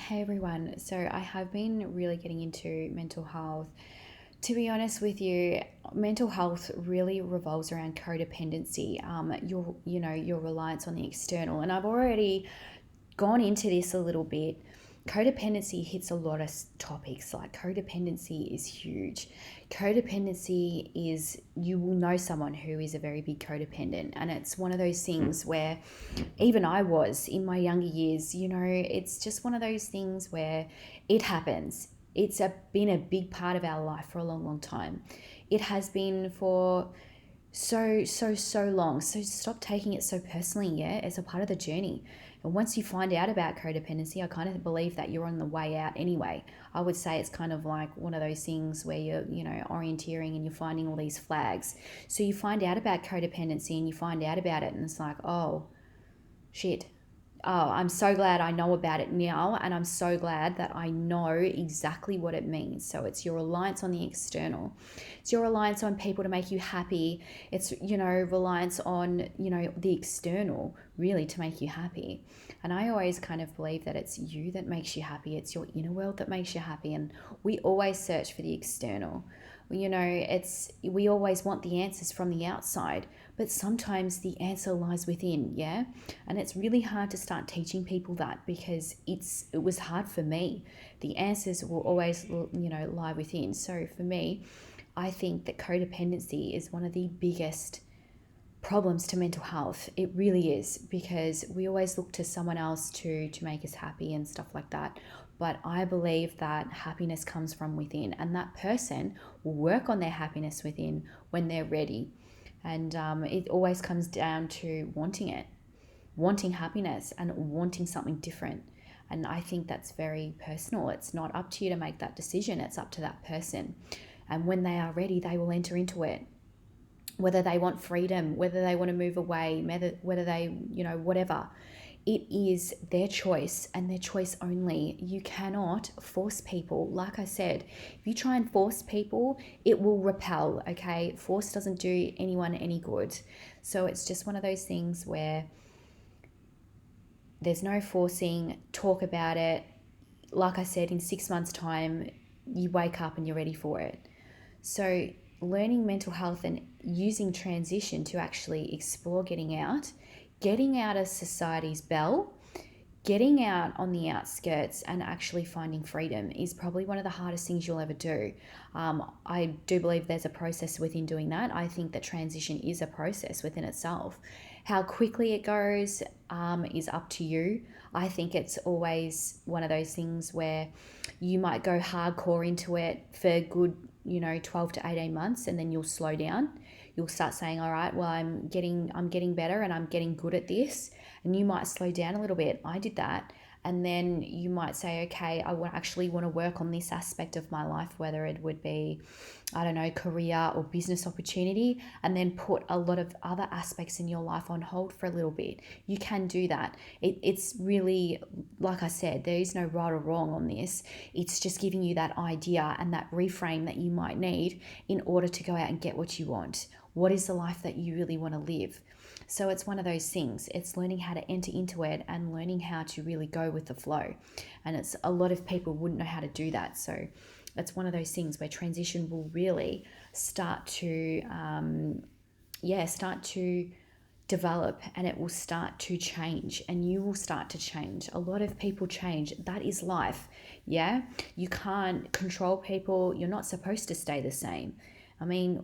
Hey everyone. So I have been really getting into mental health. To be honest with you, mental health really revolves around codependency. Your reliance on the external, and I've already gone into this a little bit. Codependency hits a lot of topics. Like codependency is huge. Codependency is, you will know someone who is a very big codependent, and it's one of those things where even I was in my younger years. It's just one of those things where it happens. Been a big part of our life for a long, long time. It has been for so long. So stop taking it so personally. Yeah, it's a part of the journey. And once you find out about codependency, I kind of believe that you're on the way out anyway. I would say it's kind of like one of those things where you're, orienteering and you're finding all these flags. So you find out about codependency and you find out about it, and it's like, oh, shit. Oh, I'm so glad I know about it now, and I'm so glad that I know exactly what it means. So it's your reliance on the external. It's your reliance on people to make you happy. It's, reliance on, the external really to make you happy. And I always kind of believe that it's you that makes you happy. It's your inner world that makes you happy. And we always search for the external. We always want the answers from the outside, but sometimes the answer lies within. Yeah. And it's really hard to start teaching people that, because it was hard for me. The answers will always, lie within. So for me, I think that codependency is one of the biggest problems to mental health. It really is, because we always look to someone else to make us happy and stuff like that. But I believe that happiness comes from within, and that person will work on their happiness within when they're ready. And it always comes down to wanting it, wanting happiness, and wanting something different. And I think that's very personal. It's not up to you to make that decision, it's up to that person. And when they are ready, they will enter into it. Whether they want freedom, whether they want to move away, whether they, whatever. It is their choice and their choice only. You cannot force people. Like I said, if you try and force people, it will repel, okay? Force doesn't do anyone any good. So it's just one of those things where there's no forcing. Talk about it. Like I said, in 6 months' time, you wake up and you're ready for it. So learning mental health and using transition to actually explore getting out of society's bell, getting out on the outskirts and actually finding freedom is probably one of the hardest things you'll ever do. I do believe there's a process within doing that. I think that transition is a process within itself. How quickly it goes is up to you. I think it's always one of those things where you might go hardcore into it for a good 12 to 18 months, and then you'll slow down. You'll start saying, all right, well, I'm getting better and I'm getting good at this. And you might slow down a little bit. I did that. And then you might say, okay, I actually want to work on this aspect of my life, whether it would be, I don't know, career or business opportunity, and then put a lot of other aspects in your life on hold for a little bit. You can do that. It's really, like I said, there is no right or wrong on this. It's just giving you that idea and that reframe that you might need in order to go out and get what you want. What is the life that you really want to live? So it's one of those things. It's learning how to enter into it and learning how to really go with the flow. And it's a lot of people wouldn't know how to do that. So it's one of those things where transition will really start to, start to develop, and it will start to change, and you will start to change. A lot of people change. That is life. Yeah. You can't control people. You're not supposed to stay the same. I mean,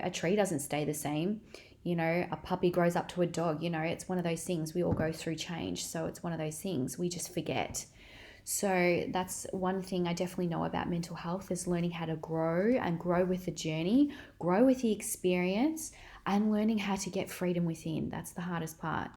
a tree doesn't stay the same. A puppy grows up to a dog. It's one of those things. We all go through change. So it's one of those things we just forget. So that's one thing I definitely know about mental health, is learning how to grow and grow with the journey, grow with the experience, and learning how to get freedom within. That's the hardest part.